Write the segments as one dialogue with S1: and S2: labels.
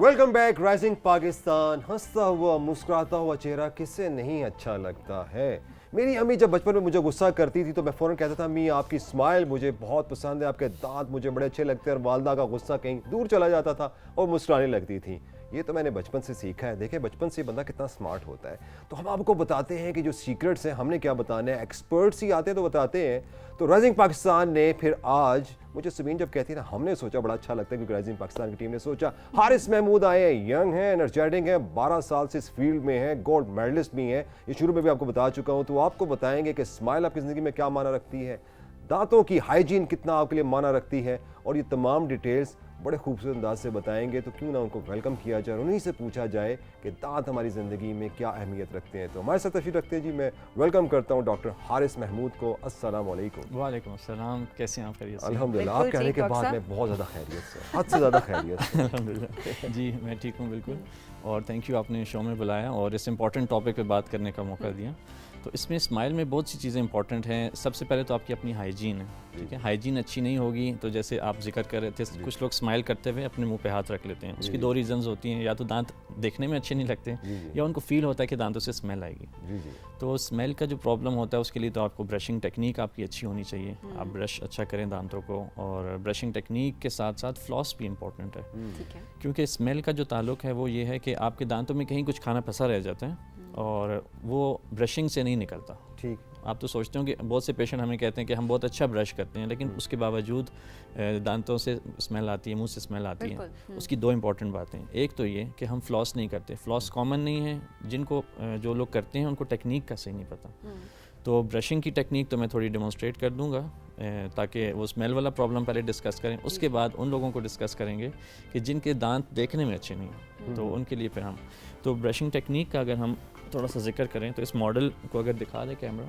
S1: Welcome back rising Pakistan. हंसता हुआ मुस्कुराता हुआ चेहरा किसे नहीं अच्छा लगता है। मेरी अम्मी जब बचपन में मुझे गुस्सा करती थी तो मैं फ़ौरन कहता था अम्मी आपकी स्माइल मुझे बहुत पसंद है, आपके दांत मुझे बड़े अच्छे लगते हैं, और वालदा का गुस्सा कहीं दूर चला जाता था और मुस्कुराने लगती थी। ये तो मैंने बचपन से सीखा है। देखें बचपन से बंदा कितना स्मार्ट होता है। तो हम आपको बताते हैं कि जो सीक्रेट्स हैं हमने क्या बताने हैं, एक्सपर्ट्स ही आते हैं तो बताते हैं। तो राइजिंग पाकिस्तान ने फिर आज मुझे सुबीन जब कहती है ना, हमने सोचा बड़ा अच्छा लगता है क्योंकि राइजिंग पाकिस्तान की टीम ने सोचा हारिस महमूद आए हैं, यंग हैं, एनर्जेटिक हैं, 12 साल से इस फील्ड में हैं, गोल्ड मेडलिस्ट भी हैं। ये शुरू में भी आपको बता चुका हूँ। तो आपको बताएंगे कि स्माइल आपकी ज़िंदगी में क्या माना रखती है, दांतों की हाइजीन कितना आपके लिए माना रखती है, और ये तमाम डिटेल्स बड़े खूबसूरत अंदाज से बताएंगे। तो क्यों ना उनको वेलकम किया जाए और उन्हीं से पूछा जाए कि दांत हमारी ज़िंदगी में क्या अहमियत रखते हैं। तो हमारे साथ तशरीफ़ रखते हैं जी, मैं वेलकम करता हूँ डॉक्टर हारिस महमूद को। अस्सलाम वालेकुम।
S2: वालेकुम अस्सलाम, कैसे हैं आप? खैरियत से?
S1: अल्हम्दुलिल्लाह। आप कहने के बाद मैं बहुत ज़्यादा खैरियत से, हद से ज़्यादा खैरियत से।
S2: अल्हम्दुलिल्लाह जी, मैं ठीक हूँ बिल्कुल। और थैंक यू आपने शो में बुलाया और इस इम्पॉर्टेंट टॉपिक पे बात करने का मौका दिया। तो इसमें स्माइल में बहुत सी चीज़ें इंपॉर्टेंट हैं। सबसे पहले तो आपकी अपनी हाइजीन है, ठीक है। हाइजीन अच्छी नहीं होगी तो जैसे आप जिक्र कर रहे थे, कुछ लोग स्माइल करते हुए अपने मुंह पे हाथ रख लेते हैं। उसकी दो रीज़न्स होती हैं, या तो दांत देखने में अच्छे नहीं लगते या उनको फील होता है कि दांतों से स्मेल आएगी। तो स्मेल का जो प्रॉब्लम होता है उसके लिए तो आपको ब्रशिंग टेक्निक आपकी अच्छी होनी चाहिए। आप ब्रश अच्छा करें दांतों को, और ब्रशिंग टेक्निक के साथ साथ फ्लॉस भी इंपॉर्टेंट है, क्योंकि स्मेल का जो ताल्लुक है वो ये है कि आपके दांतों में कहीं कुछ खाना फंसा रह जाता है और वो ब्रशिंग से नहीं निकलता।
S1: ठीक, आप
S2: तो सोचते हो कि बहुत से पेशेंट हमें कहते हैं कि हम बहुत अच्छा ब्रश करते हैं, लेकिन उसके बावजूद दांतों से स्मेल आती है, मुंह से स्मेल आती है। उसकी दो इंपॉर्टेंट बातें, एक तो ये कि हम फ्लॉस नहीं करते। फ्लॉस कॉमन नहीं है, जिनको जो लोग करते हैं उनको टेक्निक का सही नहीं पता। तो ब्रशिंग की टेक्निक तो मैं थोड़ी डेमोंस्ट्रेट कर दूंगा ताकि वो स्मेल वाला प्रॉब्लम पहले डिस्कस करें, उसके बाद उन लोगों को डिस्कस करेंगे कि जिनके दांत देखने में अच्छे नहीं हैं, तो उनके लिए फिर हम तो ब्रशिंग टेक्निक का अगर हम थोड़ा सा जिक्र करें तो इस मॉडल को अगर दिखा दे कैमरा,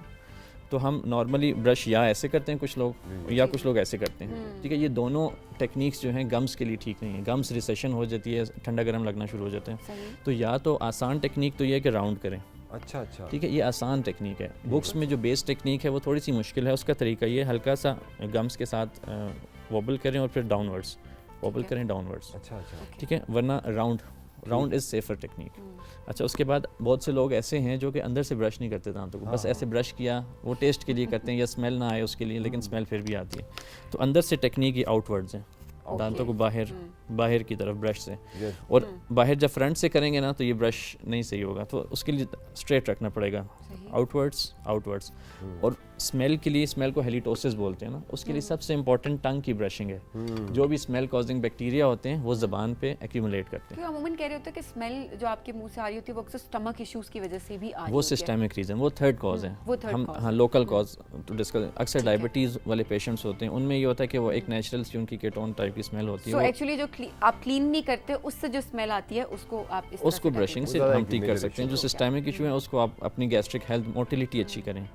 S2: तो हम नॉर्मली ब्रश या ऐसे करते हैं कुछ लोग, या कुछ लोग ऐसे करते हैं, ठीक है। ये दोनों टेक्निक्स जो हैं गम्स के लिए ठीक नहीं है। गम्स रिसेशन हो जाती है, ठंडा गर्म लगना शुरू हो जाते हैं। तो या तो आसान टेक्निक तो ये है कि राउंड करें,
S1: अच्छा,
S2: ठीक है, ये आसान टेक्निक है। बुक्स में जो बेस टेक्निक है वो थोड़ी सी मुश्किल है। उसका तरीका ये हल्का सा गम्स के साथ वॉबल करें और फिर डाउनवर्ड्स वॉबल करें, डाउनवर्ड्स,
S1: अच्छा,
S2: ठीक है, वरना राउंड इज़ सेफर टेक्निक। अच्छा, उसके बाद बहुत से लोग ऐसे हैं जो कि अंदर से ब्रश नहीं करते दांतों को, बस ऐसे ब्रश किया, वो टेस्ट के लिए करते हैं या स्मेल ना आए उसके लिए, लेकिन स्मेल फिर भी आती है। तो अंदर से टेक्निक ये आउटवर्ड्स है, दांतों को बाहर की तरफ ब्रश से, और बाहर जब फ्रंट से करेंगे ना तो ये ब्रश नहीं सही होगा, तो उसके लिए स्ट्रेट रखना पड़ेगा, आउटवर्ड्स। और स्मेल के लिए, स्मेल को हेलिटोसिस बोलते हैं ना, उसके लिए सबसे इंपॉर्टेंट टंग की ब्रशिंग है। जो भी स्मेल कॉजिंग बैक्टीरिया होते हैं वो ज़बान पे एक्यूमुलेट करते हैं।
S3: तो अमूमन कह रहे होते हैं कि स्मेल जो आपके मुंह से आ रही होती है वो अक्सर स्टमक इश्यूज की वजह से भी आ रही
S2: वो
S3: होती है।
S2: सिस्टमिक रीज़न, वो थर्ड कॉज है। हम हाँ लोकल कॉज तो डिस्कस, अक्सर डायबिटीज़ वाले पेशेंट्स होते हैं उनमें ये होता है कि वो एक नेचुरल सी उनकी केटोन टाइप की स्मेल होती है।
S3: तो एक्चुअली जो आप क्लीन नहीं करते उससे जो स्मेल आती है उसको आप इस
S2: उसको ब्रशिंग से हम ठीक कर सकते हैं। जो सिस्टमिक इशू है उसको आप अपनी गैस्ट्रिक हेल्थ, मोटिलिटी अच्छी करें,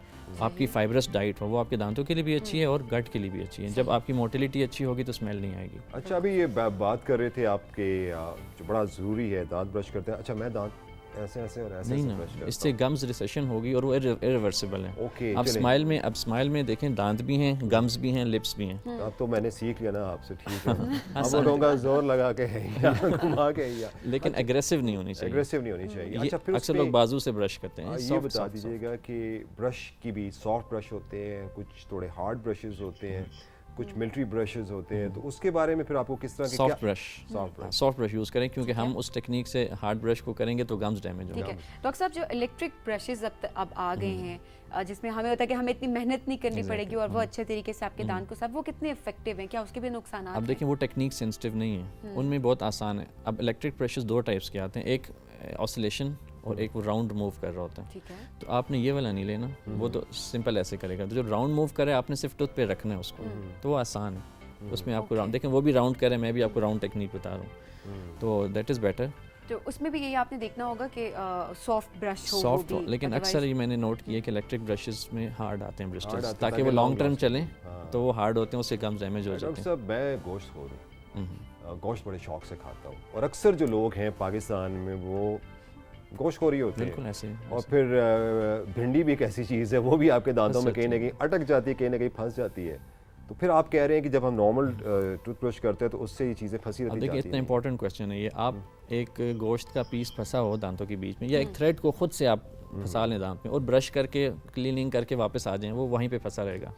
S2: आपकी फाइब्रस डाइट हो, वो आपके दांतों के लिए भी अच्छी है और गट के लिए भी अच्छी है। जब आपकी मोटिलिटी अच्छी होगी तो स्मेल नहीं आएगी।
S1: अच्छा, अभी ये बात कर रहे थे आपके जो बड़ा ज़रूरी है दांत ब्रश करते हैं। अच्छा, मैं दांत ऐसे और ऐसे
S2: नहीं
S1: ब्रश करता
S2: इससे गम्स रिसेशन होगी और वो इरिवर्सिबल है।
S1: ओके,
S2: अब स्माइल में देखें दांत भी हैं, गम्स भी हैं, लिप्स भी हैं।
S1: अब तो मैंने सीख लिया ना आपसे, ठीक है। अब वो कहूँगा जोर लगा के है या घुमा के या,
S2: लेकिन एग्रेसिव नहीं होनी चाहिए।
S1: एग्रेसिव नहीं होनी चाहिए। अच्छा, फिर
S2: अक्सर लोग बाजू से ब्रश करते हैं।
S1: ये बता दीजिएगा कि ब्रश की भी सॉफ्ट ब्रश होते हैं, कुछ थोड़े हार्ड ब्रशेस होते हैं, कुछ मिलिट्री ब्रशेस होते हैं, तो उसके बारे में फिर आपको किस तरह के
S2: सॉफ्ट ब्रश यूज़ करें, क्योंकि हम उस टेक्निक से हार्ड ब्रश को करेंगे तो गम्स डैमेज होगा।
S3: ठीक है डॉक्टर साहब, जो इलेक्ट्रिक ब्रशेस अब आ गए हैं जिसमें हमें होता है कि हमें इतनी मेहनत नहीं करनी पड़ेगी और वो अच्छे तरीके से आपके दांत को साफ, वो कितने इफेक्टिव हैं? क्या उसके भी नुकसान?
S2: अब देखिए वो टेक्निक सेंसिटिव नहीं है, उनमें बहुत आसान है। अब इलेक्ट्रिक ब्रशेस दो टाइप्स के आते हैं, एक ऑसिलेशन और एक वो राउंड मूव कर रहा होता है।
S3: ठीक है,
S2: तो आपने ये वाला नहीं लेना, वो तो सिंपल ऐसे करेगा। तो जो राउंड मूव करे आपने सिर्फ टूथ पे रखना है उसको, तो वो आसान है। उसमें आपको राउंड, देखें वो भी राउंड करे, मैं भी आपको राउंड टेक्निक बता रहा हूँ, तो दैट इज़ बेटर।
S3: तो उसमें भी यही आपने देखना होगा कि सॉफ्ट ब्रश हो,
S2: सॉफ्ट हो, लेकिन अक्सर ये मैंने नोट किया कि इलेक्ट्रिक ब्रशेस में हार्ड आते हैं ब्रिस्टल्स, ताकि वो लॉन्ग टर्म चलें, तो वो हार्ड होते हैं, उससे गम्स डैमेज हो जाते हैं।
S1: सब मैं गोश्त खा रहा हूँ, गोश्त बड़े शौक से खाता हूँ, और अक्सर जो लोग हैं पाकिस्तान में वो गोश्तखोरी होते हैं।
S2: बिल्कुल ऐसे।
S1: और फिर भिंडी भी एक ऐसी चीज़ है, वो भी आपके दांतों में कहीं ना कहीं अटक जाती है, कहीं ना कहीं फंस जाती है। तो تو پھر آپ کہہ رہے ہیں کہ جب ہم نارمل ٹوتھ برش کرتے ہیں تو اس سے یہ چیزیں پھنسی رہتی
S2: دیکھیے اتنا امپورٹنٹ کوشچن ہے یہ. آپ ایک گوشت کا پیس پھنسا ہو دانتوں کے بیچ میں یا ایک تھریڈ کو خود سے آپ پھنسا لیں دانت میں اور برش کر کے کلیننگ کر کے واپس آ جائیں, وہ وہیں پہ پھنسا رہے گا.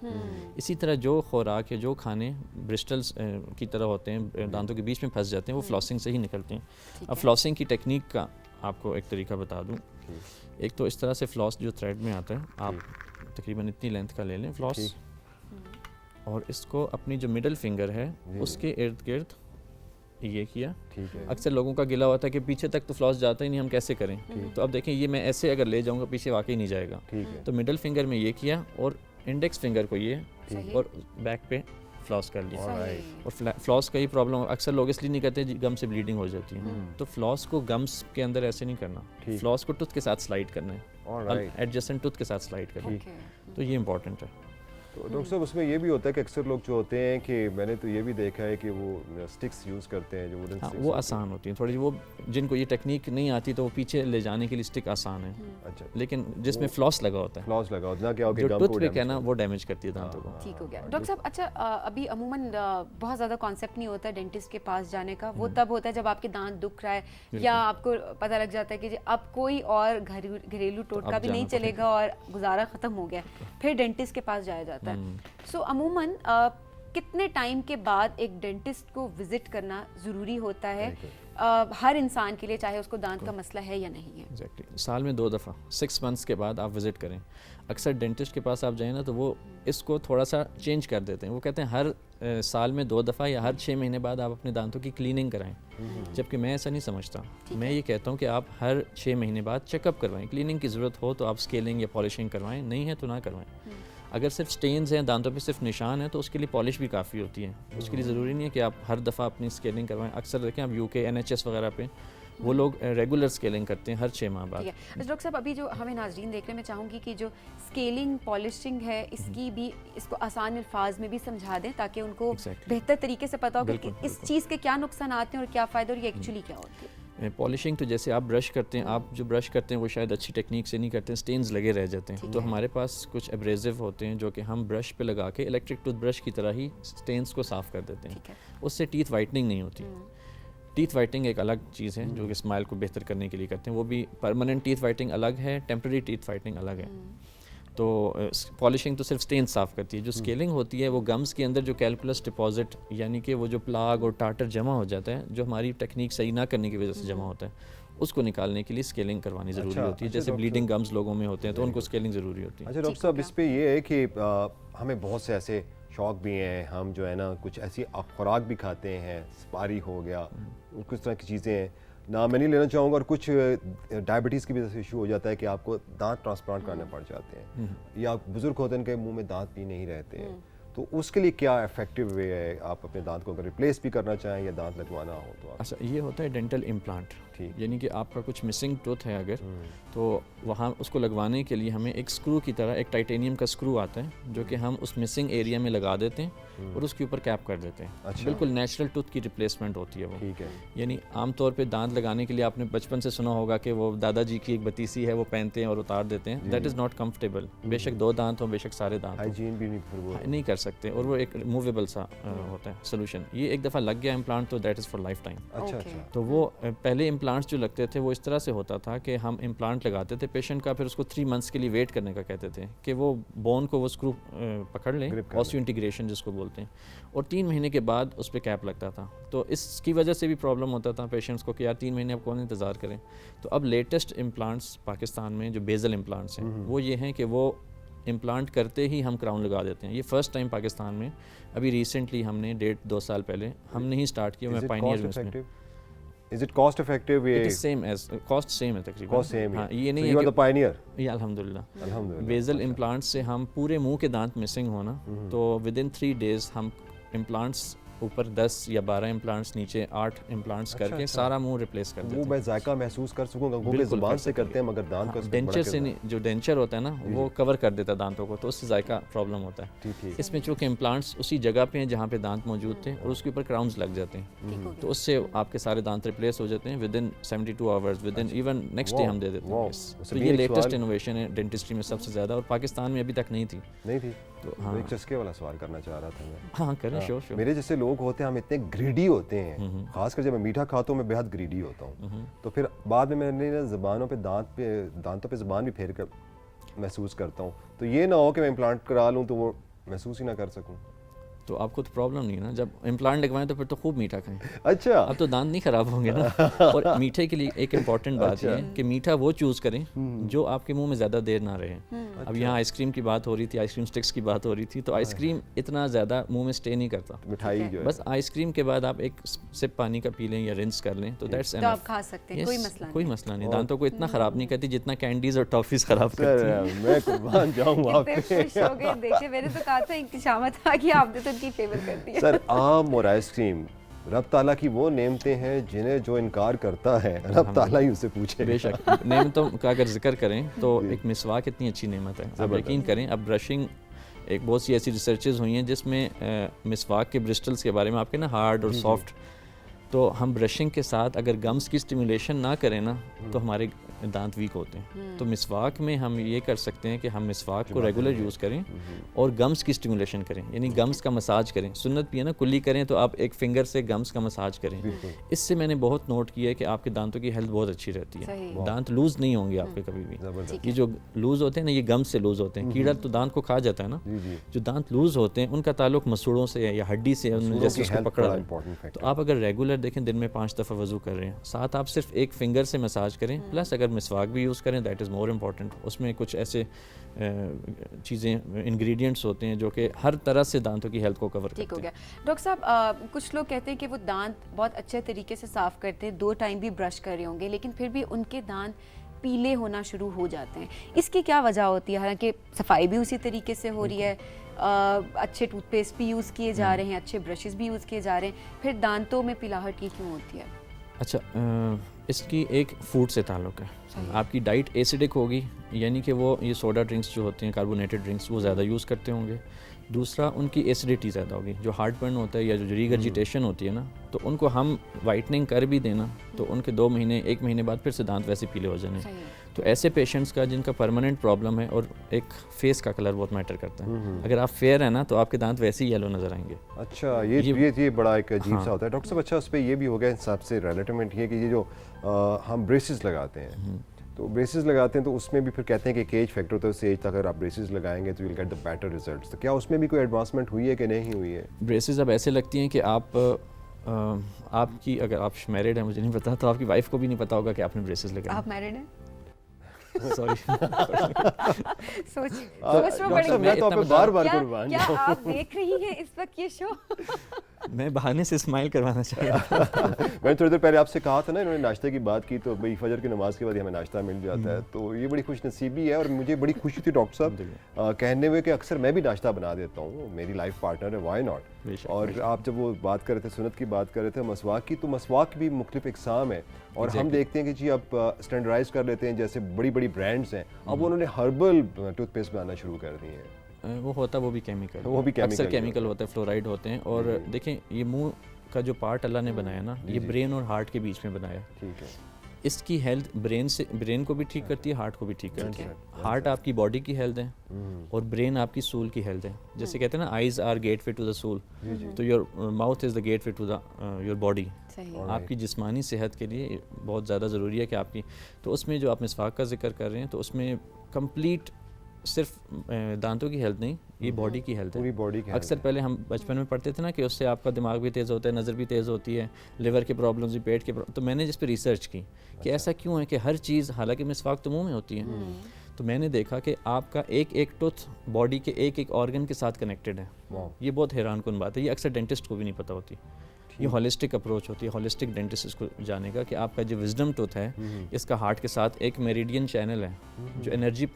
S2: اسی طرح جو خوراک یا جو کھانے برسٹلز کی طرح ہوتے ہیں دانتوں کے بیچ میں پھنس جاتے ہیں, وہ فلاسنگ سے ہی نکلتے ہیں. اب فلاسنگ کی ٹیکنیک کا آپ کو ایک طریقہ بتا دوں. ایک تو اس طرح سے فلاس جو تھریڈ میں آتا ہے, آپ تقریباً اتنی لینتھ کا لے لیں فلاس, اور اس کو اپنی جو مڈل فنگر ہے اس کے ارد گرد یہ کیا. اکثر لوگوں کا گلا ہوتا ہے کہ پیچھے تک تو فلاس جاتا ہی نہیں, ہم کیسے کریں. تو اب دیکھیں یہ میں ایسے اگر لے جاؤں گا پیچھے واقعی نہیں جائے گا. تو مڈل فنگر میں یہ کیا اور انڈیکس فنگر کو یہ اور بیک پہ فلاس کر لیا. اور فلاس کا ہی پرابلم اکثر لوگ اس لیے نہیں کرتے گم سے بلیڈنگ ہو جاتی ہے. تو فلاس کو گمس کے اندر ایسے نہیں کرنا, فلاس کو ٹوتھ کے ساتھ سلائڈ کرنا ہے, ایڈجسٹنٹ ٹوتھ کے ساتھ سلائڈ کرنا ہے. تو یہ امپورٹنٹ ہے.
S1: تو ڈاکٹر صاحب اس میں یہ بھی ہوتا ہے کہ اکثر لوگ جو ہوتے ہیں کہ میں نے تو یہ بھی دیکھا ہے کہ وہ اسٹکس یوز کرتے ہیں جو ووڈن اسٹکس,
S2: وہ آسان ہوتی ہیں تھوڑی. وہ جن کو یہ ٹیکنیک نہیں آتی تو وہ پیچھے لے جانے کے لیے اسٹک آسان ہے. اچھا, لیکن جس میں فلاس لگا ہوتا ہے,
S1: فلاس لگا ہوتا ہے کہ آپ
S2: جو ٹوتھ پک ہے نا وہ ڈیمیج کرتی ہے دانتوں کو.
S3: ٹھیک ہو گیا. ڈاکٹر صاحب اچھا ابھی عموماً بہت زیادہ کانسیپٹ نہیں ہوتا ڈینٹسٹ کے پاس جانے کا. وہ تب ہوتا ہے جب آپ کے دانت دکھ رہا ہے یا آپ کو پتہ لگ جاتا ہے کہ اب کوئی اور گھریلو ٹوٹکا بھی نہیں چلے گا اور گزارا ختم ہو گیا, پھر ڈینٹسٹ کے پاس جایا جاتا ہے. سو عموماً کتنے ٹائم کے بعد ایک ڈینٹسٹ کو وزٹ کرنا ضروری ہوتا ہے ہر انسان کے لیے, چاہے اس کو دانت کا مسئلہ ہے یا نہیں ہے؟
S2: ایگزیکٹلی, سال میں 2 دفعہ 6 months کے بعد آپ وزٹ کریں. اکثر ڈینٹسٹ کے پاس آپ جائیں نا تو وہ اس کو تھوڑا سا چینج کر دیتے ہیں. وہ کہتے ہیں ہر سال میں 2 دفعہ یا ہر 6 مہینے بعد آپ اپنے دانتوں کی کلیننگ کرائیں, جبکہ میں ایسا نہیں سمجھتا. میں یہ کہتا ہوں کہ آپ ہر 6 مہینے بعد چیک اپ کروائیں. کلیننگ کی ضرورت ہو تو آپ اسکیلنگ یا پالشنگ کروائیں, نہیں ہے تو نہ کروائیں. اگر صرف سٹینز ہیں دانتوں پہ, صرف نشان ہے, تو اس کے لیے پالش بھی کافی ہوتی ہے. اس کے لیے ضروری نہیں ہے کہ آپ ہر دفعہ اپنی اسکیلنگ کروائیں. اکثر دیکھیں آپ UK NHS وغیرہ پہ وہ لوگ ریگولر اسکیلنگ کرتے ہیں ہر 6 ماہ بعد.
S3: ڈاکٹر صاحب ابھی جو ہمیں ناظرین دیکھ رہے ہیں, میں چاہوں گی کہ جو اسکیلنگ پالشنگ ہے اس کی بھی, اس کو آسان الفاظ میں بھی سمجھا دیں تاکہ ان کو بہتر طریقے سے پتہ ہو کہ اس چیز کے کیا نقصانات ہیں اور کیا فائدے, اور یہ ایکچولی کیا ہوتی ہے.
S2: پالشنگ تو جیسے آپ برش کرتے ہیں, آپ جو برش کرتے ہیں وہ شاید اچھی ٹیکنیک سے نہیں کرتے ہیں, سٹینز لگے رہ جاتے ہیں. تو ہمارے پاس کچھ ایبریزو ہوتے ہیں جو کہ ہم برش پہ لگا کے الیکٹرک ٹوتھ برش کی طرح ہی سٹینز کو صاف کر دیتے ہیں. اس سے ٹیتھ وائٹننگ نہیں ہوتی. ٹیتھ وائٹنگ ایک الگ چیز ہے جو کہ اسمائل کو بہتر کرنے کے لیے کرتے ہیں. وہ بھی پرماننٹ ٹیتھ وائٹنگ الگ ہے, ٹیمپرری ٹیتھ وائٹنگ الگ ہے. تو پالشنگ تو صرف سٹین صاف کرتی ہے. جو اسکیلنگ ہوتی ہے وہ گمز کے اندر جو کیلکولس ڈپازٹ, یعنی کہ وہ جو پلاگ اور ٹارٹر جمع ہو جاتا ہے, جو ہماری ٹیکنیک صحیح نہ کرنے کی وجہ سے جمع ہوتا ہے, اس کو نکالنے کے لیے اسکیلنگ کروانی ضروری ہوتی ہے. جیسے بلیڈنگ گمز لوگوں میں ہوتے ہیں تو ان کو اسکیلنگ ضروری ہوتی ہے.
S1: اچھا ڈاکٹر صاحب, اس پہ یہ ہے کہ ہمیں بہت سے ایسے شوق بھی ہیں, ہم جو ہے نا کچھ ایسی خوراک بھی کھاتے ہیں, سپاری ہو گیا, کچھ طرح کی چیزیں ہیں, نہ میں نہیں لینا چاہوں گا, اور کچھ ڈائبٹیز کی وجہ سے ایشو ہو جاتا ہے کہ آپ کو دانت ٹرانسپلانٹ کرنے پڑ جاتے ہیں, یا بزرگ ہوتے ہیں ان کے منہ میں دانت بھی نہیں رہتے ہیں. تو اس کے لیے کیا ایفیکٹو وے ہے, آپ اپنے دانت کو اگر ریپلیس بھی کرنا چاہیں یا دانت لگوانا ہو تو؟
S2: اچھا, یہ ہوتا ہے ڈینٹل امپلانٹ. یعنی کہ آپ کا کچھ مسنگ ٹوتھ ہے اگر, تو وہاں اس کو لگوانے کے لیے ہمیں ایک اسکرو کی طرح ایک ٹائٹینیم کا اسکرو آتا ہے جو کہ ہم اس مسنگ ایریا میں لگا دیتے ہیں اور اس کے اوپر کیپ کر دیتے ہیں. بالکل نیچرل ٹوتھ کی ریپلیسمنٹ ہوتی ہے وہ. یعنی عام طور پہ دانت لگانے کے لیے آپ نے بچپن سے سنا ہوگا کہ وہ دادا جی کی ایک بتیسی ہے وہ پہنتے ہیں اور اتار دیتے ہیں. That is not comfortable. بے شک 2 دانت ہوں, بے شک سارے دانت
S1: ہائیجین بھی
S2: نہیں کر سکتے, اور وہ ایک موویبل سا ہوتا ہے سولوشن. یہ ایک دفعہ لگ گیا امپلانٹ تو that is for life time. تو وہ پہلے امپلانٹس جو لگتے تھے وہ اس طرح سے ہوتا تھا کہ ہم امپلانٹ لگاتے تھے پیشنٹ کا, پھر اس کو 3 months کے لیے ویٹ کرنے کا کہتے تھے کہ وہ بون کو وہ اسکرو پکڑ لیں, آسیو انٹیگریشن جس کو بولتے ہیں, اور 3 مہینے کے بعد اس پہ کیپ لگتا تھا. تو اس کی وجہ سے بھی پرابلم ہوتا تھا پیشنٹس کو کہ یار 3 مہینے اب کون انتظار کریں. تو اب لیٹسٹ امپلانٹس پاکستان میں جو بیزل امپلانٹس ہیں وہ یہ ہیں کہ وہ امپلانٹ کرتے ہی ہم کراؤن لگا دیتے ہیں. یہ فرسٹ ٹائم پاکستان میں, ابھی ریسنٹلی ہم نے 1.5-2 سال پہلے ہم نے ہی اسٹارٹ کیا. میں پائنیئر ہوں اس میں.
S1: Is it cost effective?
S2: It is same as cost same ہے تقریباً.
S1: Cost same.
S2: ہاں, یہ نہیں
S1: ہے.
S2: ہے
S1: You are the pioneer.
S2: یہ الحمدللہ. بیزل امپلانٹ سے ہم پورے منہ کے دانت مسنگ ہونا, تو ود ان 3 days ہم امپلانٹس اوپر 10 یا 12 امپلانٹس, نیچے 8 امپلانٹس کر کے سارا منہ ریپلیس کر دیتے
S1: وہ
S2: ہیں.
S1: میں ذائقہ محسوس کر سکوں گا کیونکہ زبان سے کرتے ہیں مگر دانت کا
S2: ڈینچر سے نہیں, جو ڈینچر ہوتا ہے نا وہ کور کر دیتا ہے دانتوں کو, تو اس سے ذائقہ پرابلم ہوتا ہے. اس میں چونکہ امپلانٹس اسی جگہ پہ ہیں جہاں پہ دانت موجود تھے اور اس کے اوپر کراؤنز لگ جاتے ہیں, تو اس سے آپ کے سارے دانت ریپلیس ہو جاتے ہیں with in 72 hours, with in even next day ہم دے دیتے ہیں. تو یہ لیٹسٹ انوویشن ہے ڈینٹسٹری میں سب سے زیادہ, اور پاکستان میں ابھی تک نہیں تھی.
S1: تو ایک چسکے والا سوال کرنا چاہ رہا تھا میں.
S2: ہاں کریں, شور.
S1: میرے جیسے لوگ ہوتے ہیں ہم اتنے گریڈی ہوتے ہیں, خاص کر جب میں میٹھا کھاتا ہوں میں بے حد گریڈی ہوتا ہوں, تو پھر بعد میں نے زبانوں پہ دانتوں پہ زبان بھی پھیر کر محسوس کرتا ہوں, تو یہ نہ ہو کہ میں امپلانٹ کرا لوں تو وہ محسوس ہی نہ کر سکوں.
S2: تو آپ کو تو پرابلم نہیں ہے نا, جب امپلانٹ لگوائیں تو پھر تو خوب میٹھا کھائیں.
S1: اچھا,
S2: اب تو دانت نہیں خراب ہوں گے نا. اور میٹھے کے لیے ایک امپورٹنٹ بات یہ ہے کہ میٹھا وہ چوز کریں جو آپ کے منہ میں زیادہ دیر نہ رہے. اب یہاں آئس کریم کی بات ہو رہی تھی, آئس کریم اسٹکس کی بات ہو رہی تھی, تو آئس کریم اتنا زیادہ منہ میں اسٹے نہیں کرتا.
S1: مٹھائی جو ہے
S2: بس آئس کریم کے بعد آپ ایک سپ پانی کا پی لیں یا رنس کر لیں تو دیٹس
S3: تو آپ کھا سکتے ہیں, کوئی مسئلہ
S2: نہیں. دانتوں کو اتنا خراب نہیں کرتی جتنا کینڈیز اور ٹافیز خراب کرتی ہیں.
S1: میں قربان جاؤں آپ پہ.
S3: دیکھیں میں نے تو کہا تھا اختشامت آ گئی, آپ نے تو ان کی فیور کر دی.
S1: سر آم اور آئس کریم رب تعالیٰ کی وہ نعمتیں ہیں جنہیں جو انکار کرتا ہے رب تعالیٰ ہی اسے پوچھے.
S2: بے شک نعمتوں کا اگر ذکر کریں تو ایک مسواک اتنی اچھی نعمت ہے. آپ یقین کریں, اب برشنگ ایک بہت سی ایسی ریسرچز ہوئی ہیں جس میں مسواک کے برسٹلز کے بارے میں, آپ کے نا ہارڈ اور سافٹ, تو ہم برشنگ کے ساتھ اگر گمز کی اسٹیمولیشن نہ کریں نا تو ہمارے دانت ویک ہوتے ہیں. تو مسواک میں ہم یہ کر سکتے ہیں کہ ہم مسواک کو ریگولر یوز کریں اور گمز کی اسٹیمولیشن کریں, یعنی گمز کا مساج کریں. سنت بھی ہے نا, کلی کریں تو آپ ایک فنگر سے گمز کا مساج کریں. اس سے میں نے بہت نوٹ کیا ہے کہ آپ کے دانتوں کی ہیلتھ بہت اچھی رہتی ہے. دانت لوز نہیں ہوں گے آپ کے کبھی بھی. یہ جو لوز ہوتے ہیں نا, یہ گمز سے لوز ہوتے ہیں. کیڑا تو دانت کو کھا جاتا ہے نا, جو دانت لوز ہوتے ہیں ان کا تعلق مسوڑوں سے یا ہڈی سے, جیسے اس کو پکڑا ہے. تو آپ اگر ریگولر دیکھیں دن میں 5 دفعہ وضو کر رہے ہیں, ساتھ آپ صرف ایک فنگر سے مساج کریں, پلس اگر مسواک بھی یوز کریں دیٹ از مور امپورٹنٹ. اس میں کچھ ایسے چیزیں انگریڈینٹس ہوتے ہیں جو کہ ہر طرح سے دانتوں کی ہیلتھ کو کور کرتے ہیں.
S3: ٹھیک ہو گیا. ڈاکٹر صاحب کچھ لوگ کہتے ہیں کہ وہ دانت بہت اچھے طریقے سے صاف کرتے ہیں, 2 ٹائم بھی برش کر رہے ہوں گے, لیکن پھر بھی ان کے دانت پیلے ہونا شروع ہو جاتے ہیں. اس کی کیا وجہ ہوتی ہے؟ حالانکہ صفائی بھی اسی طریقے سے ہو رہی ہے, اچھے ٹوتھ پیسٹ بھی یوز کیے جا رہے ہیں, اچھے برشز بھی یوز کیے جا رہے ہیں, پھر دانتوں میں پلاہٹ کی کیوں ہوتی ہے؟
S2: اچھا, اس کی ایک فوڈ سے تعلق ہے. آپ کی ڈائٹ ایسیڈک ہوگی, یعنی کہ وہ یہ سوڈا ڈرنکس جو ہوتے ہیں, کاربونیٹڈ ڈرنکس, وہ زیادہ یوز کرتے ہوں گے. دوسرا ان کی ایسیڈیٹی زیادہ ہوگی, جو ہارٹ برن ہوتا ہے یا جو ریگرجیٹیشن ہوتی ہے نا, تو ان کو ہم وائٹننگ کر بھی دینا تو ان کے 2 مہینے 1 مہینے بعد پھر سے دانت ویسے پیلے ہو جانے. تو ایسے پیشنٹس کا جن کا پرماننٹ پرابلم ہے, اور ایک فیس کا کلر بہت میٹر کرتا ہے. اگر آپ فیئر ہیں نا تو آپ کے دانت ویسے ہی یلو نظر آئیں گے.
S1: اچھا, یہ بڑا ایک عجیب سا ہوتا ہے ڈاکٹر صاحب. اچھا, اس پہ یہ بھی ہو گیا سب سے ریلیٹیومنٹ یہ کہ یہ جو ہم بریسز لگاتے ہیں, تو بریسز لگاتے ہیں تو اس میں بھی پھر کہتے ہیں کہ ایک ایج فیکٹر ہوتا ہے, اس ایج تک اگر آپ بریسز لگائیں گے تو you will get the better results. تو کیا اس میں بھی کوئی ایڈوانسمنٹ ہوئی ہے کہ نہیں ہوئی ہے؟
S2: بریسز اب ایسے لگتی ہیں کہ آپ کی, اگر آپ میرڈ ہیں مجھے نہیں پتا, تو آپ کی وائف کو بھی نہیں پتا ہوگا کہ آپ نے بریسز لگائے.
S3: آپ میرڈ ہیں؟
S1: کیا
S3: آپ دیکھ رہی ہیں اس وقت یہ شو؟
S2: میں بہانے سے اسمائل کروانا چاہ رہا تھا.
S1: میں تھوڑی دیر پہلے آپ سے کہا تھا نا, انہوں نے ناشتے کی بات کی, تو بھائی فجر کی نماز کے بعد ہمیں ناشتہ مل جاتا ہے, تو یہ بڑی خوش نصیبی ہے. اور مجھے بڑی خوشی تھی ڈاکٹر صاحب کہنے میں کہ اکثر میں بھی ناشتہ بنا دیتا ہوں, میری لائف پارٹنر ہے, وائی ناٹ. اور آپ جب وہ بات کر رہے تھے, سنت کی بات کر رہے تھے مسواک کی, تو مسواک بھی مختلف اقسام ہے, اور ہم دیکھتے ہیں کہ جی اب اسٹینڈرڈائز کر لیتے ہیں, جیسے بڑی بڑی برانڈس ہیں, اب انہوں نے ہربل ٹوتھ پیسٹ بنانا شروع کر دی ہیں.
S2: وہ ہوتا ہے, وہ بھی کیمیکل,
S1: وہ بھی
S2: اکثر کیمیکل ہوتا ہے, فلورائڈ ہوتے ہیں. اور دیکھیں یہ منہ کا جو پارٹ اللہ نے بنایا نا, یہ برین اور ہارٹ کے بیچ میں بنایا.
S1: ٹھیک ہے.
S2: اس کی ہیلتھ برین کو بھی ٹھیک کرتی ہے, ہارٹ کو بھی ٹھیک کرتی ہے. ہارٹ آپ کی باڈی کی ہیلتھ ہے اور برین آپ کی سول کی ہیلتھ ہے. جیسے کہتے ہیں نا, eyes are gateway to the soul, تو your mouth is the gateway to the your body. آپ کی جسمانی صحت کے لیے بہت زیادہ ضروری ہے کہ آپ کی, تو اس میں جو آپ مسواک کا ذکر کر رہے ہیں, تو اس میں کمپلیٹ صرف دانتوں کی ہیلتھ نہیں, یہ باڈی کی ہیلتھ ہے. اکثر پہلے ہم بچپن میں پڑھتے تھے نا کہ اس سے آپ کا دماغ بھی تیز ہوتا ہے, نظر بھی تیز ہوتی ہے, لیور کے پرابلمز بھی, پیٹ کے تو میں نے جس پہ ریسرچ کی کہ ایسا کیوں ہے کہ ہر چیز, حالانکہ مسواک تو منہ میں ہوتی ہے, تو میں نے دیکھا کہ آپ کا ایک ٹوتھ باڈی کے ایک آرگن کے ساتھ کنیکٹڈ ہے. یہ بہت حیران کن بات ہے, یہ اکثر ڈینٹسٹ کو بھی نہیں پتہ ہوتی. یہ ہولسٹک اپروچ ہوتی ہے, ہولسٹک ڈینٹسٹ کو جانے کا, کہ آپ کا جو وزڈم ٹوتھ ہے اس کا ہارٹ کے ساتھ ایک میریڈین چینل ہے جو انرجی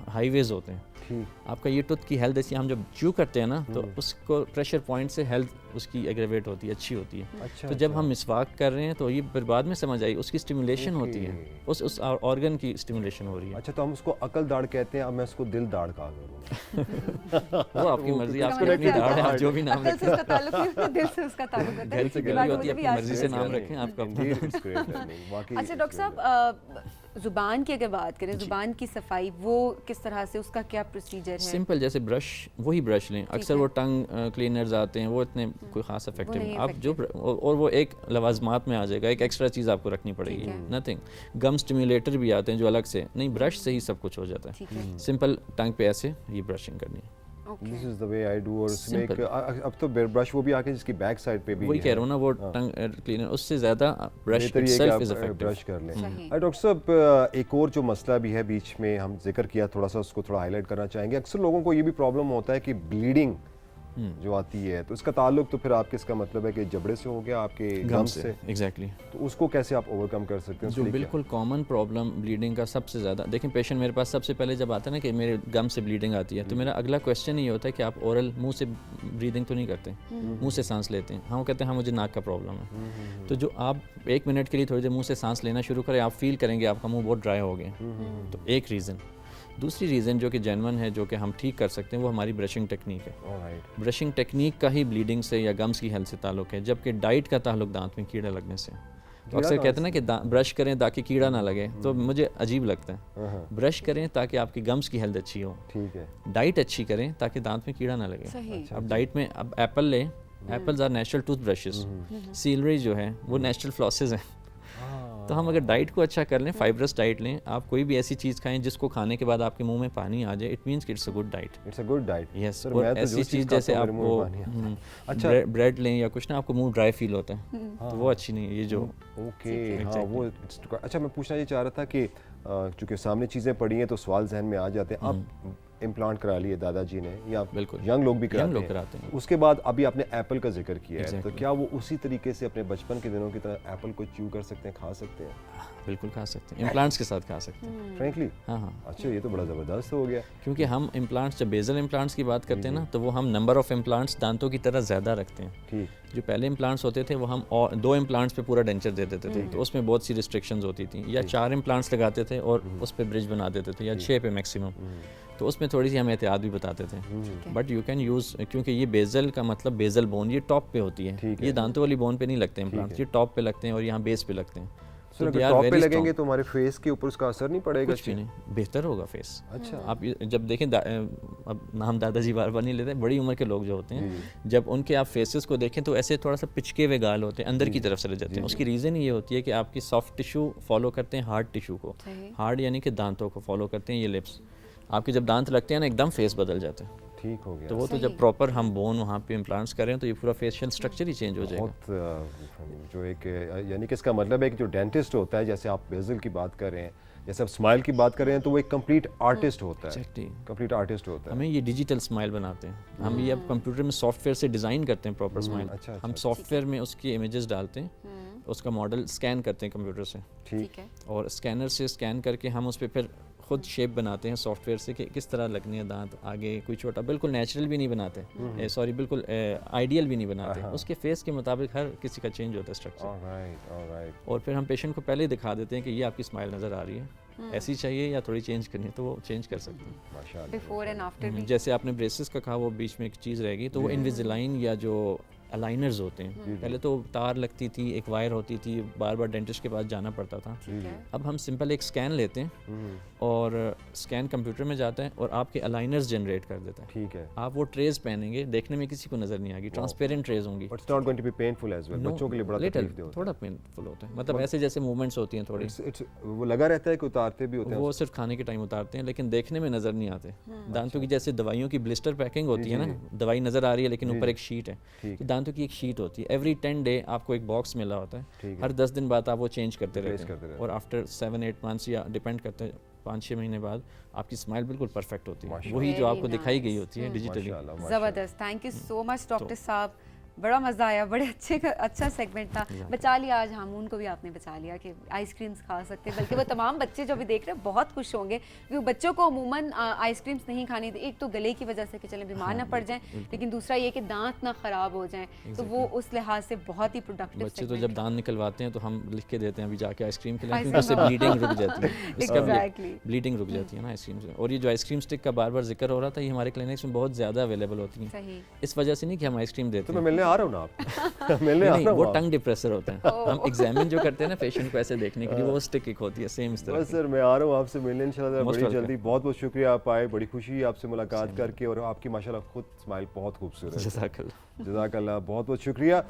S2: हाई वेज होते हैं,
S1: ठीक
S2: आपका ये टूथ की हेल्थ ऐसी, हम जब च्यू करते हैं ना तो उसको प्रेशर पॉइंट से हेल्थ उसकी एग्रेवेट होती है, अच्छी होती है।
S1: अच्छा
S2: तो जब हम मिसवाक कर रहे हैं तो ये फिर बाद में समझ आई, उसकी स्टिमुलेशन होती है, उस ऑर्गन की स्टिमुलेशन हो रही है।
S1: अच्छा, तो हम उसको अकल दाढ़ कहते हैं, अब मैं उसको दिल दाढ़ कहा करूँगा।
S2: वो आपकी मर्जी, आपकी
S3: मतलब
S2: अपनी
S3: कि
S2: दाढ़ है, आप जो भी नाम
S3: अकल से उसका ताल्लुक नहीं होता, दिल से उसका ताल्लुक होता है।
S2: घर से
S3: ये
S2: गली
S3: बात
S2: होती है,
S3: मुझे भी
S2: अपनी
S3: आज
S2: मर्जी से नाम रखें आपका अपना।
S3: अच्छा डॉक्टर साहब, ज़ुबान की अगर बात करें, ज़ुबान की सफाई वो किस तरह से, उसका क्या प्रोसीजर है?
S2: सिंपल, जैसे ब्रश, वही ब्रश लें। अक्सर वो टंग क्लीनर्स आते हैं, वो इतने कोई ख़ास इफेक्टिव
S3: नहीं
S2: आप जो और वो एक लवाजमात में आ जाएगा, एक एक्स्ट्रा चीज़ आपको रखनी पड़ेगी, नथिंग। गम स्टिमुलेटर भी आते हैं जो अलग से, नहीं ब्रश से ही सब कुछ हो जाता है। सिंपल टंग पे ऐसे ये ब्रशिंग करनी है।
S1: This is the way I do. और उसमें एक अब तो ब्रश वो भी आके जिसकी बैक साइड पे भी
S2: वही कह रहा हूँ ना, वो टंग क्लीनर, उससे ज़्यादा brush itself is effective.
S1: Brush कर लें। डॉक्टर साहब, एक और जो मसला भी है बीच में हम जिक्र किया, थोड़ा सा उसको थोड़ा हाईलाइट करना चाहेंगे। अक्सर लोगों को ये भी प्रॉब्लम होता है कि ब्लीडिंग जो आती है, तो इसका ताल्लुक तो फिर आपके, इसका मतलब है कि जबड़े से हो गया, आपके गम से।
S2: एग्जैक्टली।
S1: तो उसको कैसे आप ओवरकम कर सकते हैं?
S2: जो बिल्कुल कॉमन प्रॉब्लम ब्लीडिंग का सबसे ज़्यादा, देखें पेशेंट मेरे पास सबसे पहले जब आता है ना कि मेरे गम से ब्लीडिंग आती है, तो मेरा अगला क्वेश्चन ये होता है कि आप ओरल मुंह से ब्रीदिंग तो नहीं करते, मुंह से सांस लेते हैं? हाँ, वो कहते हैं हाँ मुझे नाक का प्रॉब्लम है। तो जो आप 1 मिनट के लिए थोड़ी देर मुंह से सांस लेना शुरू करें, आप फील करेंगे आपका मुंह बहुत ड्राई हो गया। तो एक रीज़न। दूसरी रीज़न जो कि जेन्युइन है, जो कि हम ठीक कर सकते हैं, वो हमारी ब्रशिंग टेक्निक है। ब्रशिंग टेक्निक का ही ब्लीडिंग से या गम्स की हेल्थ से ताल्लुक है, जबकि डाइट का ताल्लुक दांत में कीड़ा लगने से। तो अक्सर कहते हैं ना कि ब्रश करें ताकि कीड़ा ना लगे, तो मुझे अजीब लगता है। ब्रश करें ताकि आपकी गम्स की हेल्थ अच्छी हो,
S1: ठीक है।
S2: डाइट अच्छी करें ताकि दांत में कीड़ा ना लगे। अब डाइट में, अब एप्पल लें, apples are natural tooth brushes, celery जो है वो नेचुरल फ्लॉसेज हैं। तो हम अगर डाइट को अच्छा कर लें, फाइब्रस डाइट लें, आप कोई भी ऐसी चीज़ खाएं जिसको खाने के बाद आपके मुंह में पानी आ जाए, इट मीन्स कि it's a good diet.
S1: It's a good diet.
S2: Yes. और ऐसी चीज़ जैसे आपको अच्छा ब्रेड लें या कुछ ना, आपको मुंह ड्राई फील होता है, तो वो अच्छी नहीं है ये जो।
S1: ओके, हाँ वो। अच्छा, मैं पूछना ये चाह रहा था कि चूँकि सामने चीज़ें पड़ी हैं तो सवाल जहन में आ जाते हैं। आप इम्प्लांट करा लिए दादाजी ने, या
S2: बिल्कुल
S1: यंग लोग भी कराते हैं। उसके बाद अभी आपने एप्पल का जिक्र किया है, तो क्या वो उसी तरीके से अपने बचपन के दिनों की तरह एप्पल को च्यू कर सकते हैं, खा सकते हैं?
S2: बिल्कुल खा सकते हैं, इम्प्लांट्स के साथ खा सकते हैं।
S1: फ्रैंकली?
S2: हाँ।
S1: अच्छा, ये तो बड़ा ज़बरदस्त हो गया।
S2: क्योंकि हम इम्प्लांट्स, जब बेजल इम्प्लांट्स की बात करते हैं ना, तो वो हम नंबर ऑफ इम्प्लांट्स दांतों की तरह ज़्यादा रखते हैं।
S1: ठीक।
S2: जो पहले इम्प्लांट्स होते थे वो हम 2 इम्प्लांट्स पे पूरा डेंचर दे देते थे, तो उसमें बहुत सी रिस्ट्रिक्शंस होती थी। या 4 इम्प्लांट्स लगाते थे और उस पर ब्रिज बना देते थे, या 6 पे मैक्सिमम। तो उसमें थोड़ी सी हम एहतियात भी बताते थे। बट यू कैन यूज़, क्योंकि ये बेजल का मतलब बेजल बोन, ये टॉप पे होती है, ये दांतों वाली बोन पे नहीं लगते इम्प्लांट्स, ये टॉप पे लगते हैं और यहाँ बेस पे लगते हैं।
S1: तो अगर टॉप पे लगेंगे तो हमारे फेस के ऊपर उसका असर नहीं पड़ेगा?
S2: कुछ भी नहीं, बेहतर होगा फेस।
S1: अच्छा।
S2: आप जब देखें, अब नाम दादाजी बार बार नहीं लेते, बड़ी उम्र के लोग जो होते हैं, जब उनके आप फेसेस को देखें तो ऐसे थोड़ा सा पिचके हुए गाल होते हैं, अंदर की तरफ से रह जाते हैं। उसकी रीज़न ये होती है कि आपकी सॉफ्ट टिश्यू फॉलो करते हैं हार्ड टिश्यू को, हार्ड यानी कि दांतों को फॉलो करते हैं ये लिप्स। आपके जब दांत लगते हैं ना, एकदम फेस बदल जाता है।
S1: ठीक हो गया।
S2: तो वो तो जब प्रॉपर हम बोन वहाँ पे इम्प्लांट्स करें तो ये पूरा फेशियल स्ट्रक्चर ही चेंज हो जाएगा।
S1: बहुत जो एक, यानी कि इसका मतलब है कि जो डेंटिस्ट होता है, जैसे आप बेजल की बात कर रहे हैं, जैसे आप स्माइल की बात कर रहे हैं, तो वो एक कंप्लीट आर्टिस्ट होता है। कंप्लीट आर्टिस्ट होता है।
S2: हमें ये डिजिटल स्माइल बनाते हैं हम, ये अब कंप्यूटर में सॉफ्टवेयर से डिज़ाइन करते हैं प्रॉपर स्माइल। हम सॉफ्टवेयर में उसकी इमेजेस डालते हैं, उसका मॉडल स्कैन करते हैं कंप्यूटर से,
S1: ठीक है,
S2: और स्कैनर से स्कैन करके हम उस पर फिर खुद शेप बनाते हैं सॉफ्टवेयर से कि किस तरह लगनी है दांत, आगे कोई छोटा, बिल्कुल नेचुरल भी नहीं बनाते, सॉरी बिल्कुल आइडियल भी नहीं बनाते, उसके फेस के मुताबिक हर किसी का चेंज होता है स्ट्रक्चर। और फिर हम पेशेंट को पहले दिखा देते हैं कि ये आपकी स्माइल नज़र आ रही है, ऐसी चाहिए या थोड़ी चेंज करनी है, तो वो चेंज कर सकते हैं।
S1: माशाल्लाह।
S3: बिफोर एंड आफ्टर भी।
S2: जैसे आपने ब्रेसेस का कहा, वो बीच में एक चीज़ रहेगी, तो वो इनविजिलाइन या जो अलाइनर्स होते हैं, पहले तो तार लगती थी, एक वायर होती थी, बार बार डेंटिस्ट के पास जाना पड़ता था। अब हम सिंपल एक स्कैन लेते हैं और स्कैन कंप्यूटर में जाता है और आपके अलाइनर्स जनरेट कर देता है।
S1: ठीक है।
S2: आप वो ट्रेज पहनेंगे, देखने में किसी को नजर नहीं आएगी, ट्रांसपेरेंट ट्रेज होंगी।
S1: It's not going to be painful as well. बच्चों के लिए बड़ा तकलीफ दे होता है।
S2: थोड़ा पेनफुल होता है, मतलब ऐसे जैसे मूवमेंट्स होती हैं थोड़ी,
S1: वो लगा रहता है कि उतारते भी होते हैं।
S2: वो सिर्फ खाने के टाइम उतारते हैं, लेकिन देखने में नजर नहीं आते। दांतों की जैसे दवाइयों की ब्लिस्टर पैकिंग होती है ना, दवाई नजर आ रही है लेकिन ऊपर एक शीट है, तो दांतों की एक शीट होती है। एवरी 10 डे आपको एक बॉक्स मिला होता है, हर 10 दिन बाद आप वो चेंज करते रहते हैं, और आफ्टर 7-8 मंथ्स या डिपेंड करते हैं 5-6 महीने बाद आपकी स्माइल बिल्कुल परफेक्ट होती है, वही जो आपको दिखाई गई होती है डिजिटली।
S3: ज़बरदस्त। Thank you so much doctor साहब, बड़ा मज़ा आया, बड़े अच्छा सेगमेंट था। बचा लिया आज हामून को भी आपने बचा लिया कि आइसक्रीम्स खा सकते, बल्कि वो तमाम बच्चे जो भी देख रहे हैं बहुत खुश होंगे, क्योंकि बच्चों को अमूमन आइसक्रीम्स नहीं खानी थी। एक तो गले की वजह से कि चलें बीमार ना पड़ जाएं, लेकिन दूसरा ये कि दांत ना ख़राब हो जाएं, तो वो उस लिहाज से बहुत ही प्रोडक्टिव।
S2: बच्चे तो जब दांत निकलवाते हैं तो हम लिख के देते हैं अभी जाके आइसक्रीम खिलाएं, क्योंकि उससे ब्लीडिंग रुक जाती है, इसका ब्लीडिंग रुक जाती है ना आइसक्रीम से। और ये जो आइसक्रीम स्टिक का बार बार जिक्र हो रहा था, ये हमारे क्लिनिक्स में बहुत ज़्यादा अवेलेबल होती हैं, इस वजह से नहीं कि हम आइसक्रीम देते
S1: तो
S2: हैं।
S1: मैं मिलने आ रहा हूँ ना आप मिलने आ रहा हूँ।
S2: वो टंग डिप्रेसर होता है, हम एग्जामिन जो करते हैं ना पेशेंट को ऐसे देखने के लिए, वो स्टिक एक होती है सेम इस तरह।
S1: बस सर मैं आ रहा हूँ आपसे मिलने इंशाल्लाह बड़ी जल्दी। बहुत बहुत शुक्रिया आप आए, बड़ी खुशी है आपसे मुलाकात करके, और आपकी माशाल्लाह खुद स्माइल बहुत खूबसूरत है।
S2: जज़ाकल्लाह।
S1: जज़ाकल्लाह, बहुत बहुत शुक्रिया।